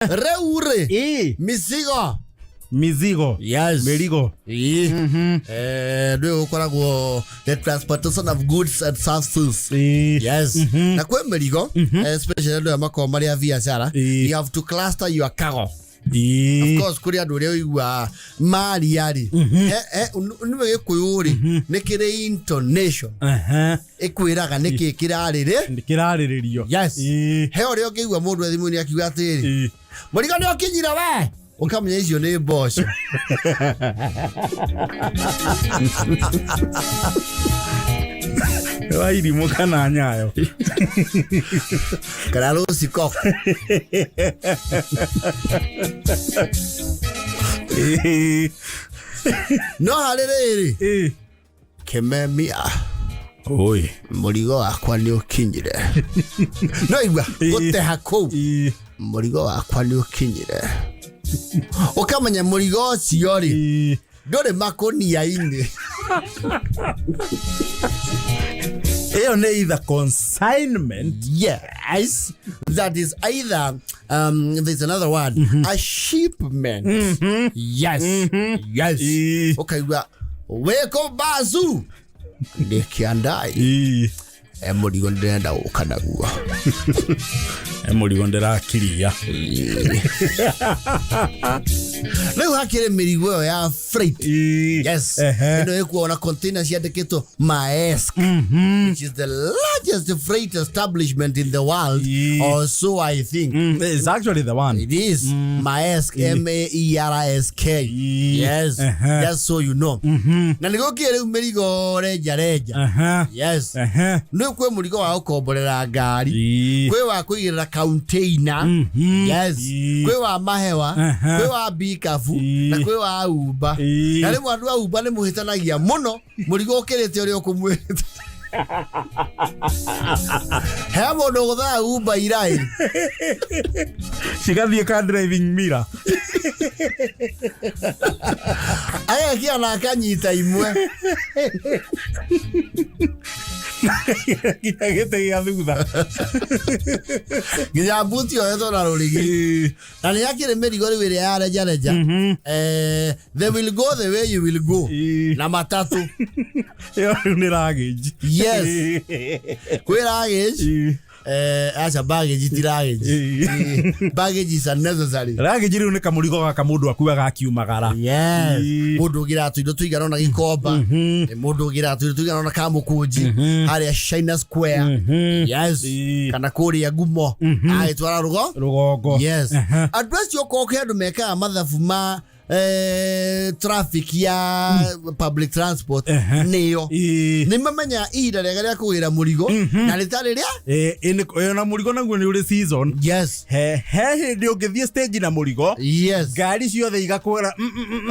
Reure. Mizigo. Yes. Mirigo. Do ukora the transportation of goods and services. Yes. Na kwa Mirigo, especially do amako maria biashara, you have to cluster your cargo. Of course, kuria do leo igwa mali yari. Unwe kuyuri nekire intonation. Ekwiraga neki kirariririo. Yes. He ori okigwa mundu ethimu ni akiuga atiri. Murigo ni okinyira we. Ukamenya icio ni boss. Wairi mukana nyayo. Karalo sikok. No halere. Kememia. Oi, murigo akwa ni ukinyire. No igwa gote hako. Murigo akwa ni ukinyire. Ukamenya murigo ciori. Dore makonia ini. Either consignment. Yes. That is either there's another word. A shipment. Yes. Yes. Okay, weko bazu. Nekiandai. Murigo ndenda ukanagua. Murigo ndera kiria. Leo hakire mirigo ya freight. Yes. Ino eko na containers yandikitwo Maersk, which is the largest freight establishment in the world, or so I think. It's actually the one. It is Maersk, Maersk. Yes. Just so you know. Na nigo kire mirigo reja. Yes. No kwe murigo wa ukomborera ngari. Kwe wa kugira container. Yes. Kwe wa mahewa. Kwe wa bikafu. Na kwe wa uba. Na le mwandu wa uba ne muhitanagia muno. Murigo kirete uri okumwita. Hemo no gotha uba irai. Shigathie ka driving mirror. Aya kia na kanyita imwe. Gete ya thutha. Nginya buti o eto na rurigi. Na ni yakire mirigo ri ya reja. They will go the way you will go. Na matatu. Yo ni luggage. Yes. Kwe luggage. Acha baggage ti luggage. Baggage is unnecessary. Luggage ri ni kamurigo ga kamundu akuwa ga kiumagara. Yes. Mundu gira tu indo tuigana na gikomba. Mundu gira tu tuigana na kamukunji. Haria China Square. Yes. Kana kuria gumo. Ai twara rugongo. Yes. Address yo ko kendu meka mathafu ma traffic ya public transport niyo ni mamenya ida rega kugira murigo na litari ria na murigo naguo ni uri season. Yes. He ndio ngithie stage na murigo. Yes. Gari ciothe igakwira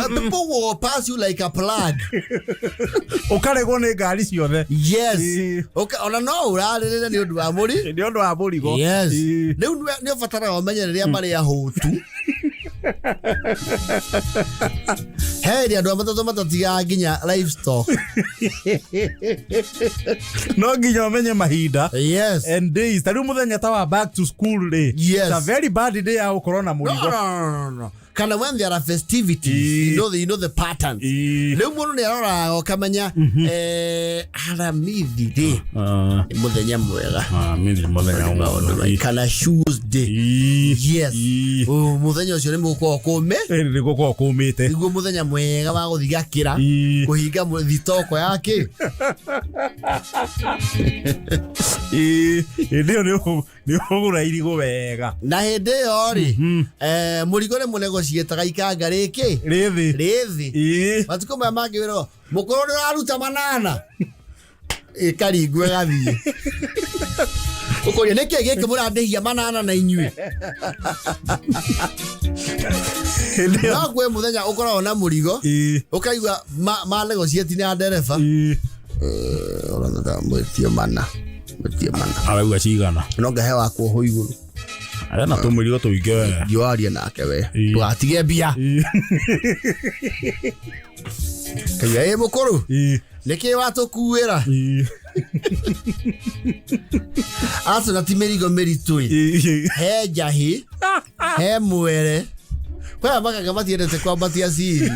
people will pass you like a plug. Ukarego ni gari ciothe. Yes. Okay, ona no urarire ni undu wa murigo. Yes. Ni ufatara umenye ria mari ya hutu. Hey, dia do matatiga nginya livestock. No nginya menye mahinda. Yes. And days. Tari muthenya tawa back to school day. Yes. It's a very bad day ya corona murigo. No. Kana when there are festivities, you know the patterns. Leo mundu ni arora okamenya aramithi day. Muthenya mwega. Mithi muthenya mwega. Kana shoes day. Yes. Muthenya ucio ni muko kume. Ni guko kumite. Iguo muthenya mwega wa guthigakira kuhinga thitoko yake. Ndio ni ogura irigo wega. Na hende yori murigo ne munego cietaga Ikanga riki rithi matuko maya mangi wiro mukoro ni aruta manana karingwe gathie ukoria niki gike murandehia manana na inyui na kwe muthenya ukora na murigo ukaigwa manego cieti na ndereba ona nda mwetio mana arauga cigana no ngahe wakwo ho iguru ara na tumurigo tuige we yoaria nake we tuatige mbia kaya mukuru niki watukuira Asa na ti Mirigo Muiritu. He jahi. He mwere. Kwa baka kama tiende kwa batia siri.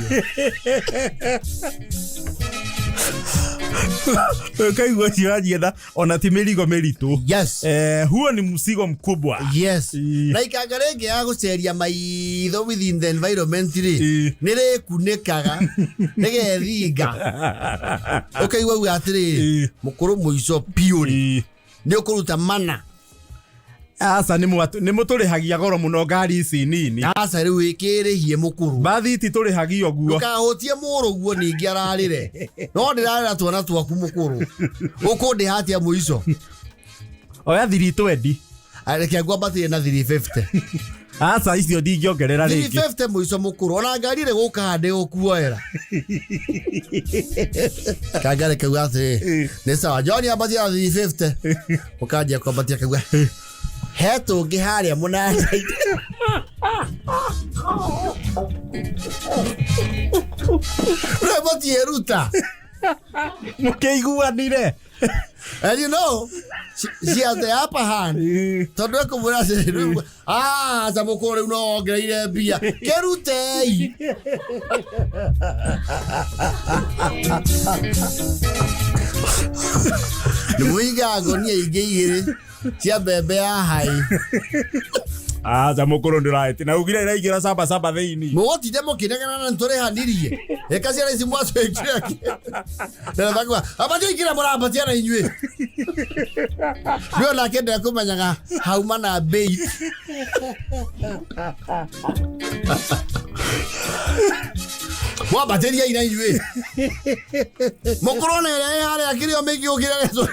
Kaigua ciajienda ona ti Mirigo Muiritu. Yes. Huo ni mzigo mkubwa. Yes. Na Ikanga rege ya guceria maitho within the environment ri. Nire kunikaga. Nige thiga. Ukaigua uga atiri mukuru muico piuri. Ni ukuruta mana. Asa ni muturihagia goro muno ngari ici nini. Asa riu ikirihie mukuru. Bathi ti turihagio guo. Ukahotie muru guo ningi ararire. No ndirarira tuona twaku mukuru. Ukundi hatia muico. Oya 320. Areke ngwa batie na 350. Asa icio ndingiongerera ringi. 350 muico mukuru. Ona ngari ri gukande ukuoera. Kagare kagwa ati ni sawa. Johnny abatie 350. Ukaje kwa batie kagwa. Heto giharia munana. Reboti eruta. Mukeiguanire. And you know, she has the upper hand. Tondu ekumura se zamukore uno greire bia. Kerutei. Muiga Ngoni igire. Tia bebe hai. Zamukoro ndiraiti na ugira iraingira saba theini. Muoti demo kinegana na ntore hanirie. Ekasi ara simwaso ekira. Na bakwa abaje ikira mura abatia na inywe. Ndio na kende kumanyaga hauma na bei. Wa bateria ina inywe. Mokorone ya hare akiri omegi okira eso.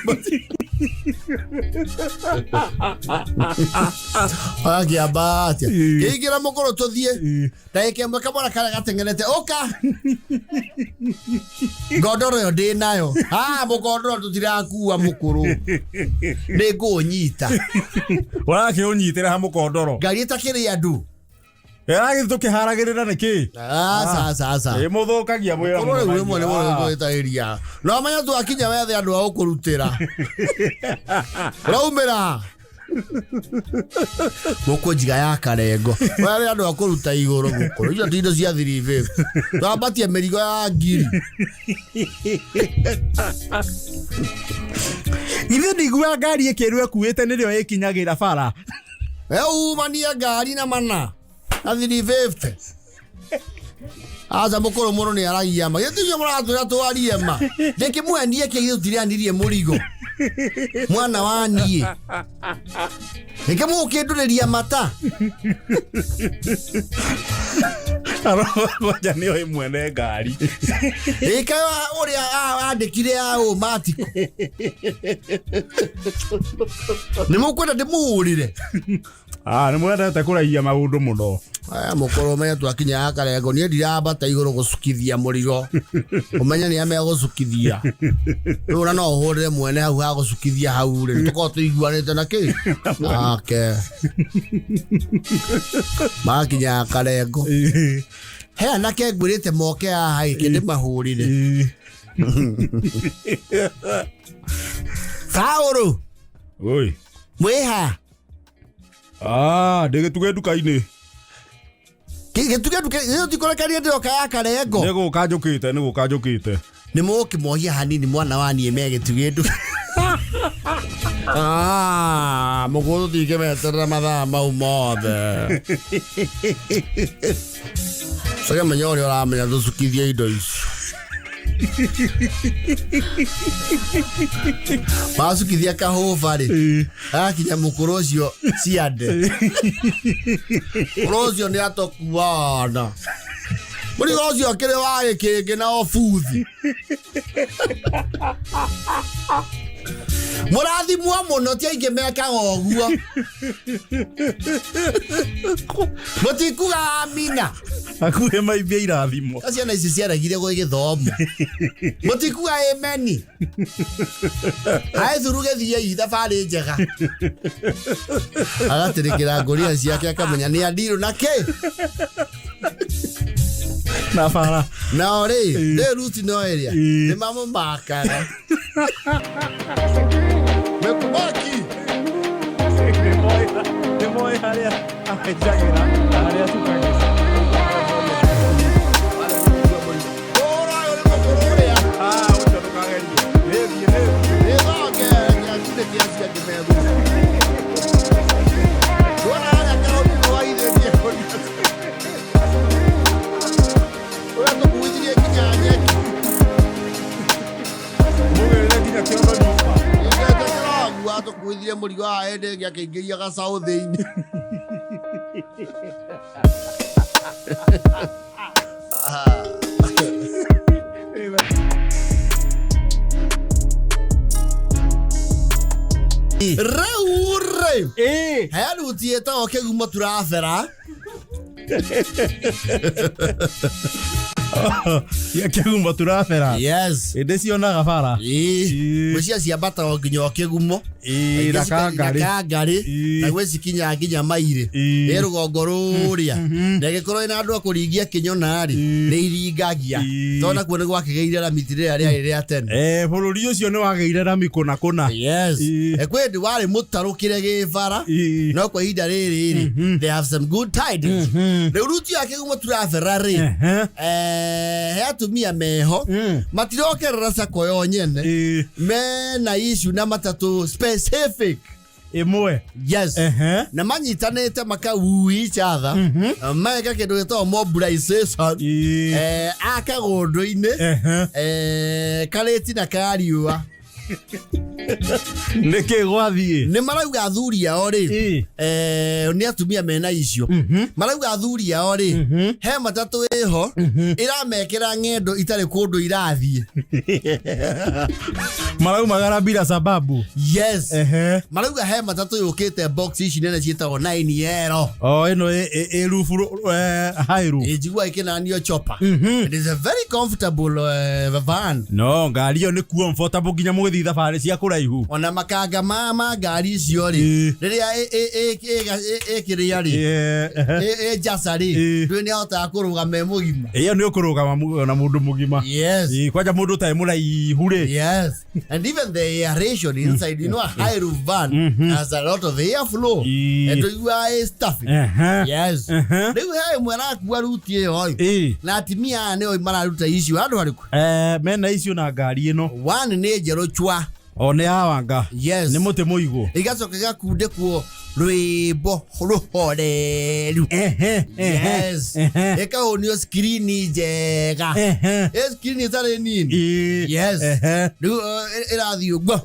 Agi abatia. Kigira mukoro tuthie. Ndaike mwe kamora kare gatengenete oka. Godoro yo ndi nayo. Mugodoro tutirakuwa mukuru. Ni ngunyita. Warake unyitira ha mugodoro. Ngari itakiri andu. Eragi tukiharagirira niki? Sasa. Muthukagia mwira. Ore mwe mwe itaeria. No manya tu akinya wethe andu a ukurutira. Raumira. Muko jiga ya karengo. Wale andu a kuruta iguru mukuru. Icio tindo cia 350. Twabatie mirigo ya ngiri. Ithe ndigua ngari ikirwe kuite nirio ikinyagira bara. Umania ngari na mana. Na 350. Mukuru muno ni aragia ma. Yetu muratu atwarie ma. Ndeke mwendie kigithu tirianirie Mirigo. Mwana wanie. Ndeke mukinduriria mata. Waja ni oi mwene ngari. Ikawa uria andikire au matiko. Nimukwenda ndimuhurire. Ni mwendete kuraia maundu muno. Mukoro menya twakinya akarengo ni ndirabata iguru gucukithia Mirigo. Umenya ni ame gucukithia. Rura no hurire mwene hau ha gucukithia hau ri. Tuko tuiguanite na ki. Okay. Makinya akarengo. He anake ngwirite moke haha ikindi mahurire. Fauru. Oi. Mweha. Ndege tuge duka-ini. Iyo tikorekania ndio kaya karengo. Nego kajukite. Ni muki mohia hanini mwana wani mege tugedu. Mugudu tige meterra mathaa mau mothe. Saka manyori oramenya tucukithia indo icio. Macukithia kahuba ri. Akinya mukuru ucio ciande. Ucio ni atokuana. Mirigo ucio akiri wa kingi na obuthi. Murathimwo muno ti aingi mekaga uguo. Mutikuga amina. Akuhe maibia irathimo. Ciana ici ciaragire gwe githomo. Mutikuga ameni. Aithuru githie thabari njega. Agatirikira ngoria ciake akamenya ni andiru na ki. Na bara. Na ori, de ruti no area. Ni mamu makaga. Mekubaki. Demoi haria. Ajagira. Haria tukagisa. Ora, ora. Ah, uta tukagenda. Levi. Evaga, ya tude kiasi ya kimedu. Ora, ya kao ni kawaida ya kodi. Ora to kuidiria kinyanya. Wato kuithiria murigo wa ende giakiingiria gacaũ thĩinĩ. Rĩu rĩ heru tiĩtagwo kĩgumo turabera. Ya kĩgumo turabera. Yes. Ĩndĩ cionaga bara. Mũcia ciambata o nginya o kĩgumo. Rakangari. Na gwĩcikinya nginya mairĩ. Nĩ rũgongo rũrĩa. Na gĩkorwo ĩna andũ a kũringia kĩnyona rĩ nĩ iringagia. Tona kuo nĩ gwakĩgĩire rami rĩrĩa rĩarĩ rĩa tene. Bũrũri ũcio nĩ wagĩire rami kũna. Yes. Kwĩndĩ warĩ mũtarũkĩre gĩbara. No kwa ihinda rĩrĩ rĩ they have some good tidings. Rĩu ruti ya kĩgumo turabera rĩ he atumia meho matirokerera sako yo nyene mena issue na matatu specific imwe. Yes. Na manyitanĩte makau each other maeka kĩndũ gĩtagwo mobilization akagũndũ-inĩ karĩti na kariũa. Nĩkĩ gwathiĩ nĩ marauga athuri ao rĩ nĩ atumia mena icio marauga athuri ao rĩ he matatũ ĩho ĩramekĩra ng'endo itarĩ kũndũ irathiĩ. maraumagara bila sababu. Yes. Marauga he matatũ yũkĩte box ici nene ciĩtagwo 9L. Ĩno ĩrufu hairu njigua ĩkĩnanio chopper. It is a very comfortable van. No ngari ĩyo nĩ comfortable nginya mũgĩthiĩ thabarĩ cia kũraihu. Ona makanga ma ngari icio rĩ rĩrĩa ĩkĩrĩa rĩ jaca rĩ ndũĩ nĩ ahotaga kũrũgama mũgima. Ĩyo nĩ ũkũrũgama na mũndũ mũgima. Yes. Kwanja mũndũ ũtarĩ mũraihu rĩ. Yes. And even the aeration inside, you know, a high roof van has a lot of airflow. And you are stuffy. Yes. Rĩu he mwarakuwa ruti ĩyo na atimia nĩo mararuta icio handũ harĩkũ. Mena icio na ngari ĩno. One nĩ njerũ chwa. Nĩ awanga. Yes. Nĩ mũtĩ mũigũ. Igacoka gakundĩkwo rwibo rũhoreru. Yes. Ĩkahũnio screen njega. Screen ĩtarĩ nini. Yes. Rĩu ĩrathiĩ ũguo.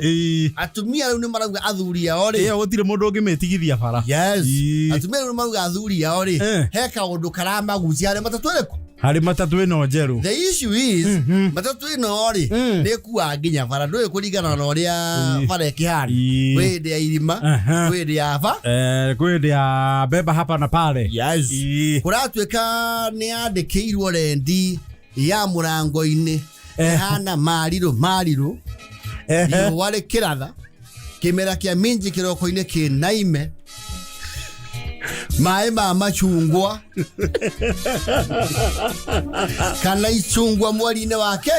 Atumia rĩu nĩ marauga athuri ao rĩ. Ĩyo gũtirĩ mũndũ ũngĩmĩtigithia bara. Yes. Atumia rĩu nĩ marauga athuri ao rĩ he kaũndũ karamagucia harĩ matatũ ĩrĩkũ. Harĩ matatũ ĩno njerũ. The issue is matatũ ĩno rĩ nĩ ĩkuaga nginya bara ndũĩ kũringana na ũrĩa bara ĩkĩhana. Kwĩ hĩndĩ ya irima kwĩ hĩndĩ ya ba kwĩ hĩndĩ ya beba hapa na pale. Yes. Kũratuĩka nĩ yandĩkĩirwo rendi ya mũrango-inĩ ĩhana marirũ riũa rĩkĩratha kĩmera kĩa minji kĩroko-inĩ kĩnaime maĩ ma macungwa kana icungwa mweri-inĩ wake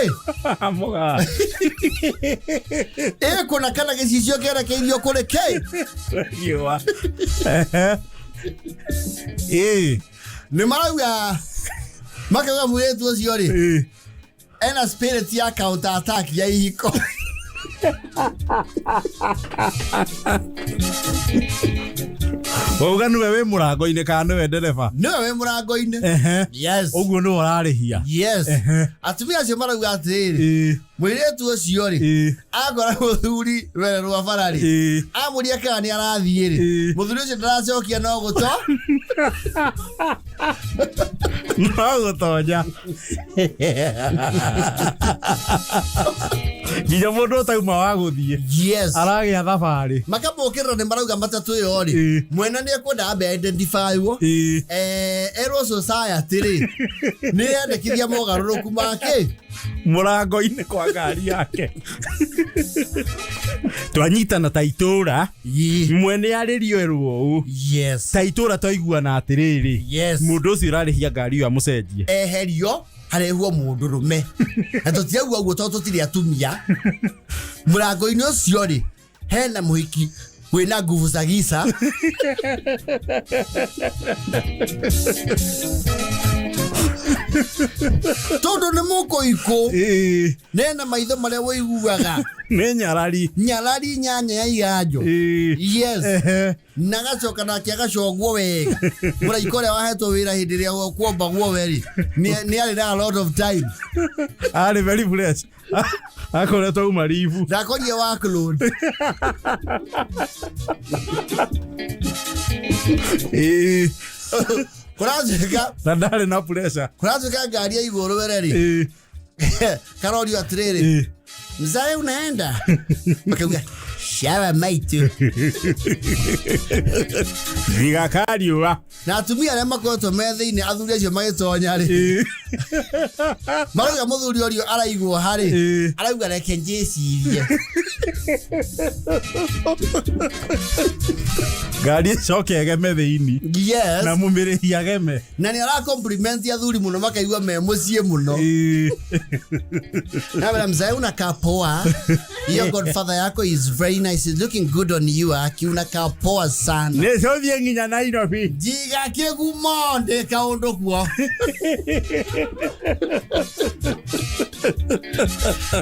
kuna kana gĩcicio kĩerekeirio kũrĩ kĩ nĩ marauga makauga mũirĩtu ũcio rĩ ena spirit ya counter attack ya ihiko. Wauga nĩwe wĩ mũrango-inĩ kana nĩwe ndereba? Nĩwe wĩ mũrango-inĩ. Yes. Ũguo nĩwe ũrarĩhia. Yes. Atumia acio marauga atĩrĩrĩ mũirĩtu ũcio rĩ akora mũthuri rwere rwa bara rĩ amũria kana nĩ arathiĩ rĩ mũthuri ũcio ndaracokia no gũto no gũtonya. Nginya mũndũ ũtauma wa gũthiĩ. Yes. Aragĩa thabarĩ. Makamũkĩrĩra nĩ marauga matatũ ĩyo rĩ mwena nĩ ekwenda ambe identify-wo erwo society rĩ nĩ yendekithia mogarũrũku make mũrango-inĩ kwa ngari yake. Twanyitana ta itũra mwene arĩrio erwo ũũ. Yes. Ta itũra twaiguana atĩrĩrĩ. Yes. Mũndũ ũcio ũrarĩhia ngari ĩyo amũcenjie eherio harehuo mundurume na tutiagua guo to tutiri atumia murango-ini ucio ri hena muhiki wina nguvu za gisa tondu ni mukoiko nena maitho maria wiguaga ni nyarari nyanya ya iganjo yes nagacoka nake agacongwo wega muraiko uria wahetwo wira hindi ria kuomba guo weri ni ari na a lot of time ari very fresh akoretwo umarivu ndakorie workload kurazuka na ndari na pressure kurazuka ngari ya iguru wereri karorio atiriri mzae unaenda makauga shawa maitu vigakariwa na atumia aria makoretwo me thiini athuri acio magitonya ri marauga muthuri urio araigwo hari arauga reke njicirie ngari icoke egeme thiini yes na mumirihi ageme na ni ara compliment athuri muno makaigua me mucie muno na bala mzae unakaa poa your godfather yako is very nice, is looking good on you aki unakaa poa sana ne so thie nginya na Nairobi jiga kigumo ndeka undu kuo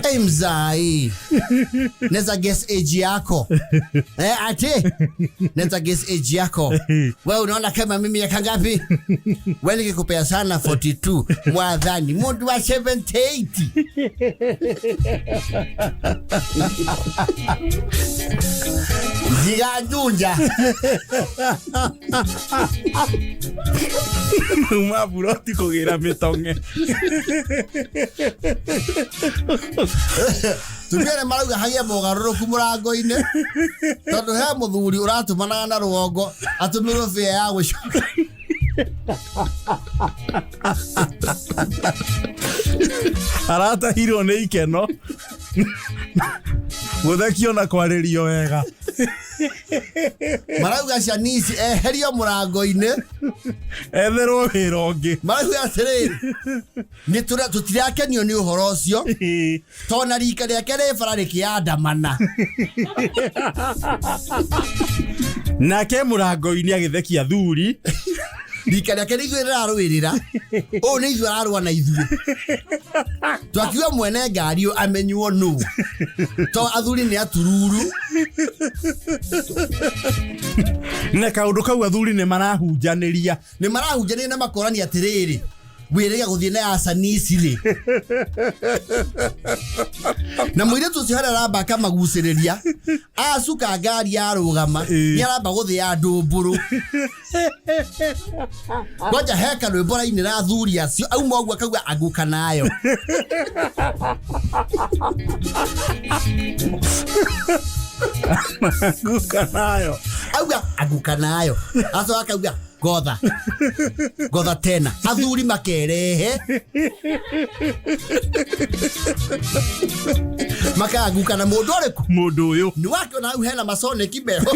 hey mzai neza guess age yako ati neza guess age yako wewe unaona kama mimi ya kangapi wewe nikikupea sana 42 mwadhani mtu wa 78 jiga njunja maburoti kugira mitonge tumire marauga hagia mugaruruku murango-ini tondu he muthuri uratumanaga na rwongo atumirwo fia ya gucoka aratahirwo ni ikeno guthekio na kwaririo wega marauga cianisi eherio murango-ini etherwo wira ungi marauga atiriri ni tutirakenio ni uhoro ucio tona rika riake ri bara rikiandamana nake murango-ini agitheki thuri rika riake ni ithuĩ rĩrarũĩrĩra ũũ nĩ ithuĩ ararũa na ithuĩ twakiuga mwene ngari amenywo nũ to athuri nĩ atururu na kaundu kau athuri nĩ marahunjanĩria na makorania atĩrĩrĩ wĩrĩga gũthiĩ na asanisi rĩ na mũirĩtu ũcio harĩa aramba magucĩrĩria acuka ngari yarũgama nĩ aramba gũthĩa ndũmbũrũ ngoja heka rwĩmbo rainĩra athuri acio auma ũguo akauga aguka nayo auga aguka nayo aso akauga godha tena athuri makerehe makaguka na mundu uriku mundu uyu ni wake na hena masone kibeho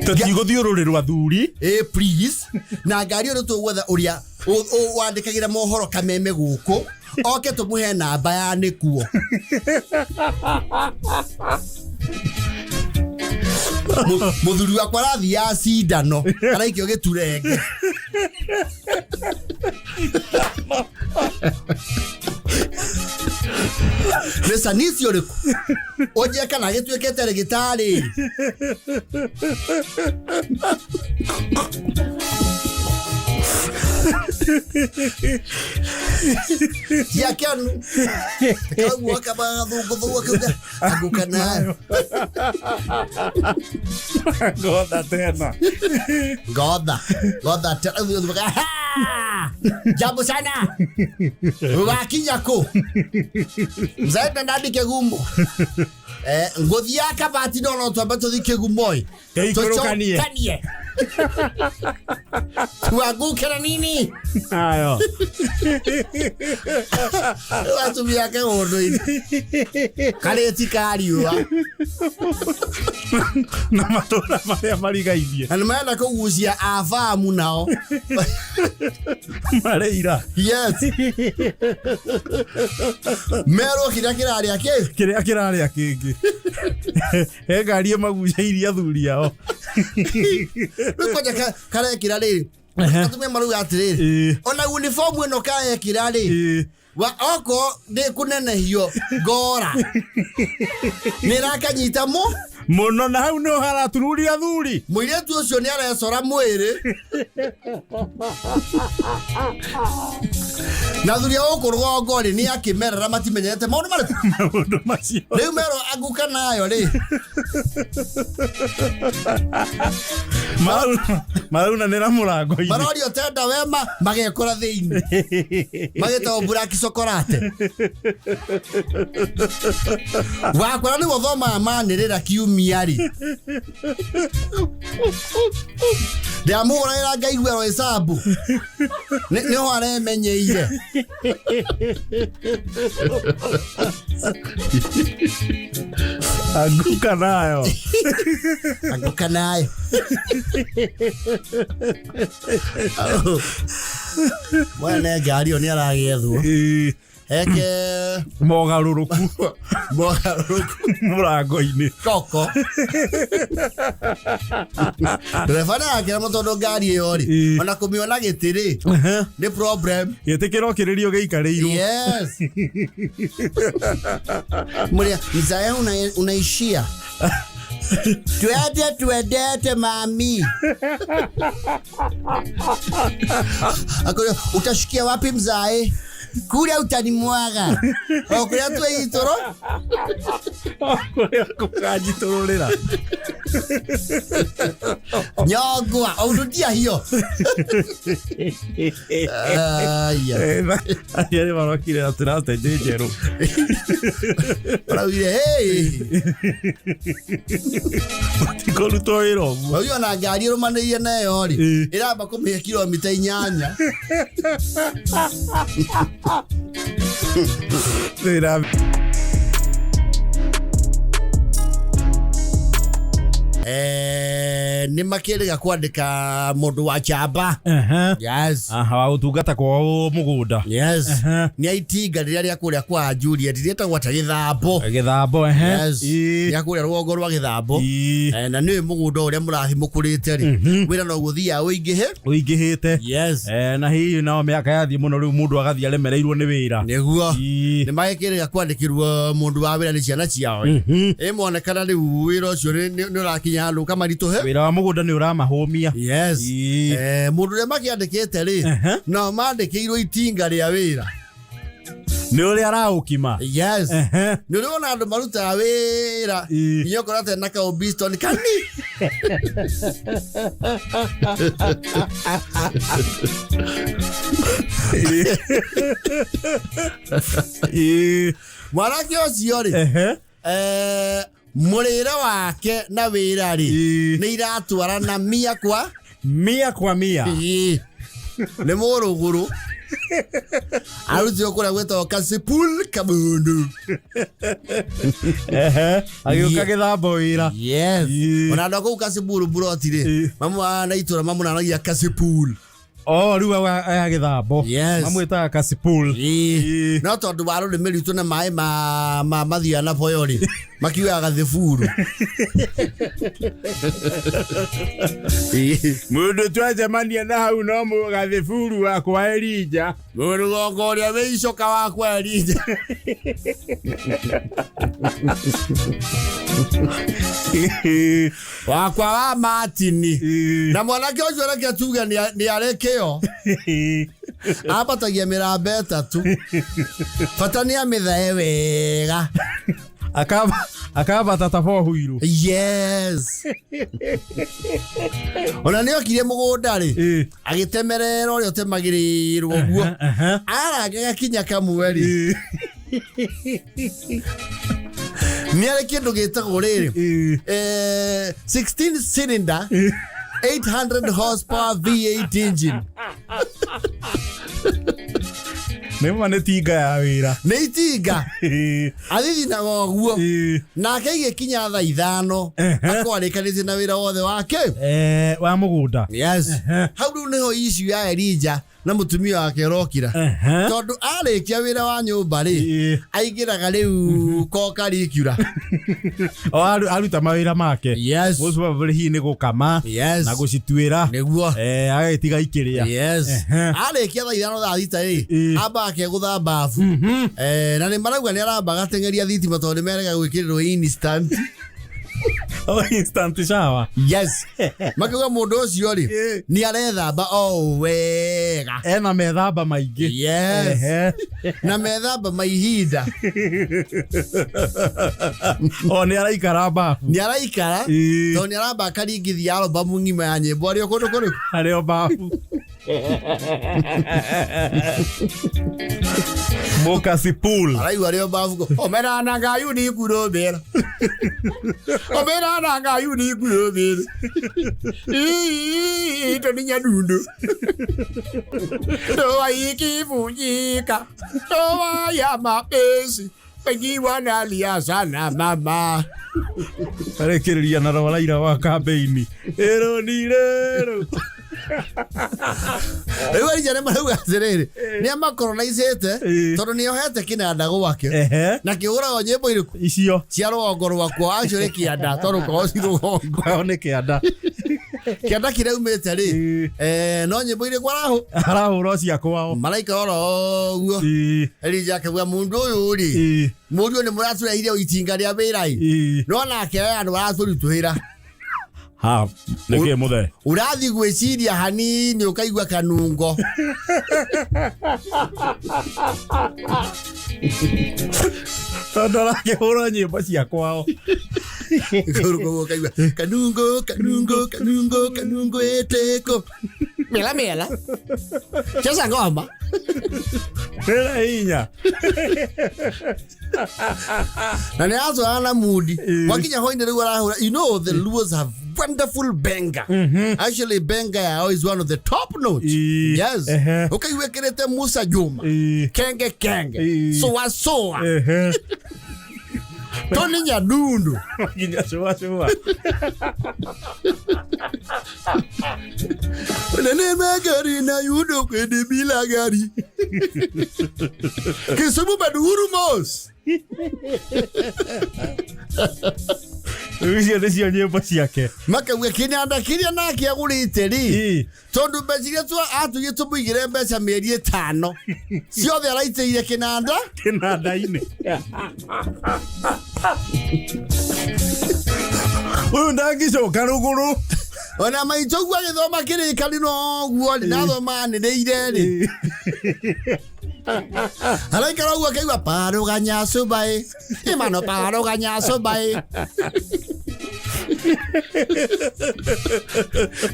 tutiguthiururirwa athuri please na ngari uri tuwetha uria wandikagira mohoro kameme guku oke tumuhe namba ya nikuo muthuri wakwa rathi ya cindano araikio giturenge nesa nisi uriku oje kana gituikete rigitari ya kianu kau wakaba thungu kuga aguka nayo godha tena jambo sana wakinya ko mzaida ndandike gumbo nguthi ya kabati no twambe tuthike gumoi tuikũrũkanie Tuagukira nini? Ayo. Atumia ke ordo ini. Kale tikariwa. Na matora maria marigaithie. Ana maana kuguzia afamu nao. Mareira. Yes. Mero kirari ake. Kirari ake. He ngari magucairie athuri ao. Rukoja kare kirari. Atumia maruga atiriri. Ona uniform eno kare kirari. Wa oko de kunene hiyo gora. Nirakanyita mo muno na hau no haratururi athuri. Muiritu ucio ni arecora mwiri. Na thuri oko rugongori ni akimerera matimenyete maundu macio. Riu mero aguka nayo ri. Maruna nira murango ini. Marorio tenda wema magekora thiini. Mageta black chocolate. Wakora ni gothoma manirira kiumiari. Ndiamura ira ngaigwe ro hesabu. Ni ho aremenyeire. Aguka nayo. Aguka nayo. Mwana ngari oni aragethwo. Eke mogaruruku murango-ini koko Refana akira motondo ngari iyo ri ona kumiona gitiri ni problem yetekero kiririo geikareirwo. Yes. Muria mzaya unaishia Tuendete mami. Akoyo utashikia wapi mzae? Kule utanimwaga. Kule tu itoro. Kule kukajitororera. Nyogwa, urudia hiyo. Yale marokile atrasta dejero. Para vire hey. Tikolu toiro. Oyo na gari romaneye nayo ri. Iraba kumia kilomita 8. Era ni makiriga kwandika mundu wa chamba. Yes. Wa utungata kwa mugunda. Yes. Ni aitinga riria kuria kwa Juliet rieta gwata githambo. Githambo Yes. Ya kuria rwogo rwa githambo. Na ni mugunda uria murathi mukurite ri. Wira no guthia uingihite. Yes. Na hiyo nao miaka yathi muno riu mundu agathia remereirwo ni wira. Niguo. Ni makiriga kwandikirwo mundu wa wira ni ciana ciao. Monekana riu wira ucio ni urakinya handu kamarituhe. Wira wa mugunda ni uramahumia. Yes. Mundu ria makiandikite ri no mandikirwo itinga ria wira. Ni uri araukima. Yes. Ni uri ona andu maruta wira. Iyo korate na ka obiston kani. Mwanake ucio ri murire wake na wira ri ni iratwarana mia kwa mia. Ni muruguru aruti okura gwetwo kasipul kabundu. Agioka githambo wira. Yes. Ona ndako kasipul burotire mamu anaitura mamu nanagia kasipul. Oh, riu wa githambo. Yes. Mamwita kasipul. No tondu waro ni meritu na mai ma mathia na boyori makiwa gathefuru. Mundu twajamania na hau no mu gathefuru wa kwa Elija. Mundu gogoria weicoka wa kwa Elija. Wakwa wa Martini. Na mwanake ucio reke tuga ni arekeo. Abatagia mirambe 3. Fatania mithae wega. Akaba tatafo huiru. Yes. Ona niyo kirie mugunda ri agitemerera uri otemagirirwo guo. Ara kinya kamweri. Ni ari kindu gitagwo riri 16 cylinder 800 horsepower V8 engine. Nema nĩ tinga ya wĩra. Nĩ itinga. Athithi na goguo. Nake igĩkinya thaa 5 akwarĩkanĩtie na wĩra wothe wake. Wa mũgũnda. Yes. Hau rĩu nĩho issue ya Elijah na mũtumia wake rokira. Tondũ arĩkia wĩra wa nyũmba rĩ, aingĩraga rĩu koka rikiura. Aruta mawĩra make. Yes. Most probably hi nĩ gũkama na gũcituĩra. Nĩguo. Agatiga ikĩrĩa. Yes. Arĩkia thaa 5 thaa 6 rĩ, amba akegũtha bafu. Na nĩ marauga nĩ aramba gateng'eria thitima tondũ nĩmerega gwĩkĩrĩrwo instant. Instant shower. Yes. Makiuga mũndũ ũcio rĩ, nĩ arethamba o wega. Ena methamba maingĩ. Yes. Na methamba maihinda. Nĩ araikara bafu. Nĩ araikara tondũ nĩ aramba akaringithia albamu ng'ima ya nyĩmbo arĩ o kũndũ kũrĩkũ. Arĩ o bafu. Mokasi pool. Araigua arĩ o bafu. Omera na ngayu ni kurobera. Omera na ngayu ni kurobera. Ito ni nyadundo. Toa ikivunjika. Toa ya mapenzi. Pengiwa nalia sana mama. Arekereria na rawalaira wa kambeini. Ero ni rero. Rĩu Elijah nĩ marauga atĩrĩrĩ, nĩ amacolonizĩte tondũ nĩ ohete kĩnanda gwake na kĩhũragwo nyĩmbo irĩkũ icio cia rũgongo rwakwa actually kĩanda tondũ korwo ci rũgongo kwao nĩ kĩanda kĩraumĩte rĩ, no nyĩmbo irĩkũ arahũra cia kwao maraika oro ũguo. Elijah akauga mũndũ ũyũ rĩ, mũndũ nĩ mũratũreheire itinga rĩa wĩra no nake andũ aratũritũhĩra. Nĩkĩ mũthe Ũrathi gwĩciria hanini ũkaigua kanungo. Tondũ arakĩhũra nyĩmbo cia kwao. Kanungo, kanungo, kanungo, kanungo eteko. Mela mela. Cheza ngoma. Mela hinya. Na nĩ atwarana mudi. Wakinya hoine rĩu arahũra. You know the Luos have wonderful banger. Actually banger is one of the top notes. Yes. Okay, wekirete Musa Juma. Kenge kenge. Soa soa. Tony Nyadundo. Ginya soa soa. Nene magari na yudo kwede bila gari. Kisumu baduru mos. Ucio nĩcio nyĩmbo ciake. Makauga kĩnanda kĩrĩa nake agũrĩte rĩ, tondũ mbeca iria atugire tũmũigĩre mbeca mĩeri 5 ciothe araitĩire kĩnanda-inĩ. Ũyũ ndangĩcoka rũgũrũ. Ona maitũguo agĩthoma kĩrĩkanĩro ũguo ndathoma anĩrĩire rĩ. Araikara ũguo akaigua paro ganyaso bae. Imano paro ganyaso bae.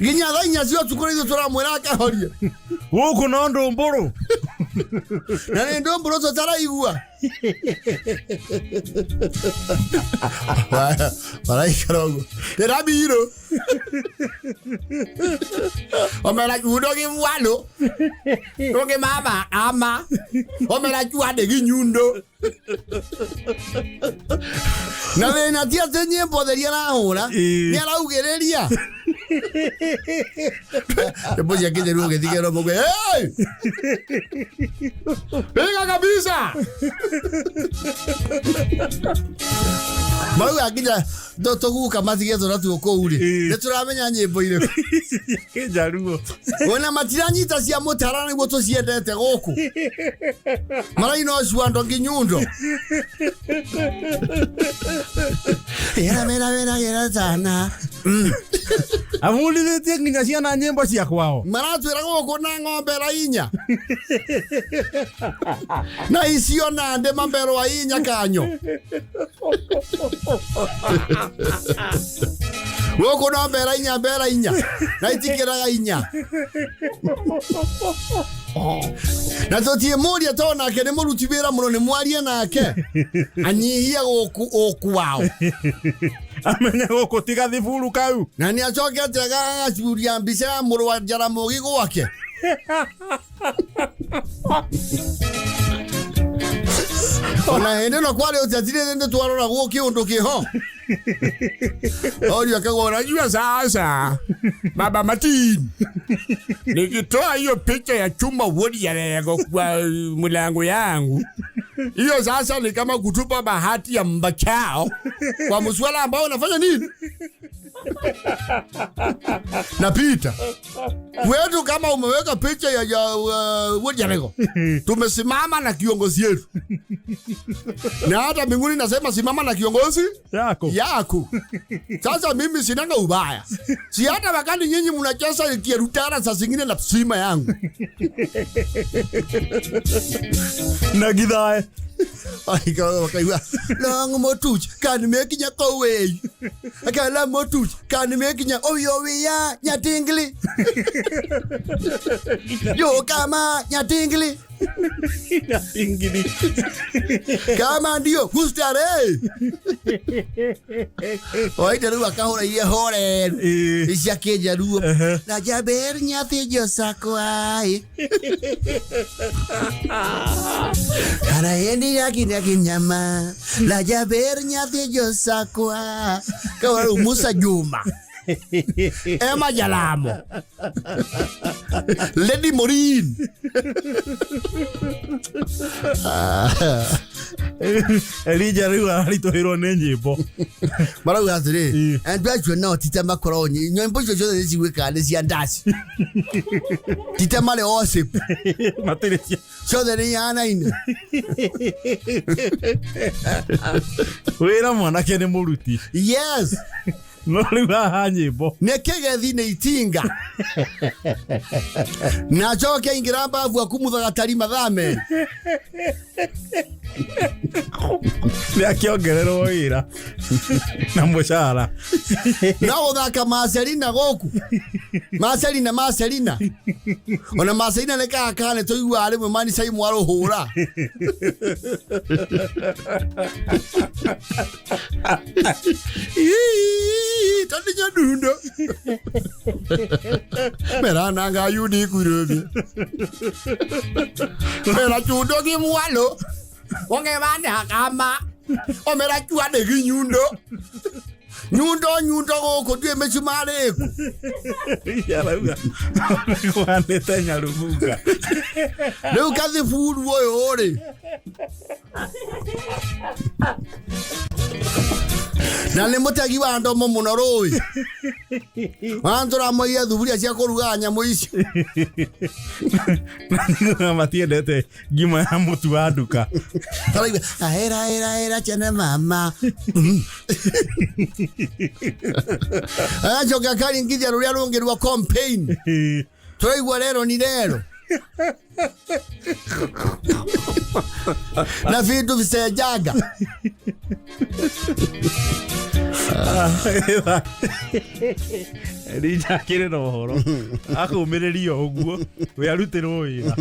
Ginya thaa 4 cio ũtukũ rĩu tũramwĩra akahoria. Gũkũ no ndũmbũrũ. Na nĩ ndũmbũrũ tũtaraigua. Araikara ũguo. Tĩrabiro. Omera judo gĩmwano. Ũngĩ mama ama. Omera juade ginyundo. Na thĩna ti atĩ nyĩmbo theria arahũra, nĩ araugĩrĩria. Nyĩmbo ciake theru ũgĩthikĩrĩra mũgwe. Hey! Piga kabisa. Mauga nginya tũguka matige tũratuo kũu rĩ, nĩ tũramenya nyĩmbo irĩkũ. Kĩnjaruo. Ona matiranyita cia mũtara nĩguo tũciendete gũkũ. Maraina ũcio ando nginyundo. Mera sana. Amulithĩtie nginya ciana nyĩmbo cia kwao. Maratwĩra gũkũ na ng'ombe ra 4. Na icio na nde mambero wa 4 kanyo. Gũkũ no mbera 4 na itikĩraga 4. Na totie moria tona kene muruti wira muno ni mwaria nake anyihia oku wao amenya goko tiga thiburu kau na ni acoke atega acuria mbica ya muru wa Jaramogi gwake ona hende no kwale utatire nende twarora gwoki undu kiho Ori akagora jua sasa baba Martin nikitoa hiyo picha ya chuma wodi ya kwa mlango yangu hiyo sasa ni kama kutupa bahati ya mbachao kwa mswala ambao unafanya nini napita wetu kama umeweka picha ya wodi ya tumesimama na kiongozi yetu na hata mbinguni nasema simama na kiongozi yako sasa mimi sinanga ubaya si hata wakati nyinyi mnacheza kierutara saa zingine na sima yangu na Gathaiya wakaiwa long motuch kan mekinya kowe akala motuch kan mekinya oyowiya nyatingli yo kama nyatingli kama ndio kustare oite ru akahora ye hore ishakeja ru na jaber nyathi josakwai kana endi yakini nyama la jaber nyathi josakwa kawaru Musa Juma Emma Jalamo Lady Morin Elija riwa alitohero nenyipo mara ugatire and bachwe na tita makoro nyimbo jojo ziweka ne ziandasi tita male ose materetia so de yana ina wera mwana kene muruti yes no riwa hanyipo nekegethi ne itinga na choke ingiramba avu akumuthaga tari mathame ni akiongererwo wira na mushara na uthaka Marcelina goku Marcelina ona Marcelina leka kane toigwa arimwe mani sai mwaro hura tandija dundo mera nanga yudi kurobi mera chudo ki mwalo onge bana kama omera chua de nyundo goko dwe mechumare ku yala uga kwane tanya rubuga leo kazi furu woyo ore na le mutagi wa ndomo muno roi andora moya dhuburia cia kuruga nyamo ici na matiendete ngima ya mutu wa nduka ahera chana mama achoka kali ngithia ruria rungirwa campaign toigwa rero ni rero na vitu visejaga Elija kire no horo akumirerio uguo we arutirwo wira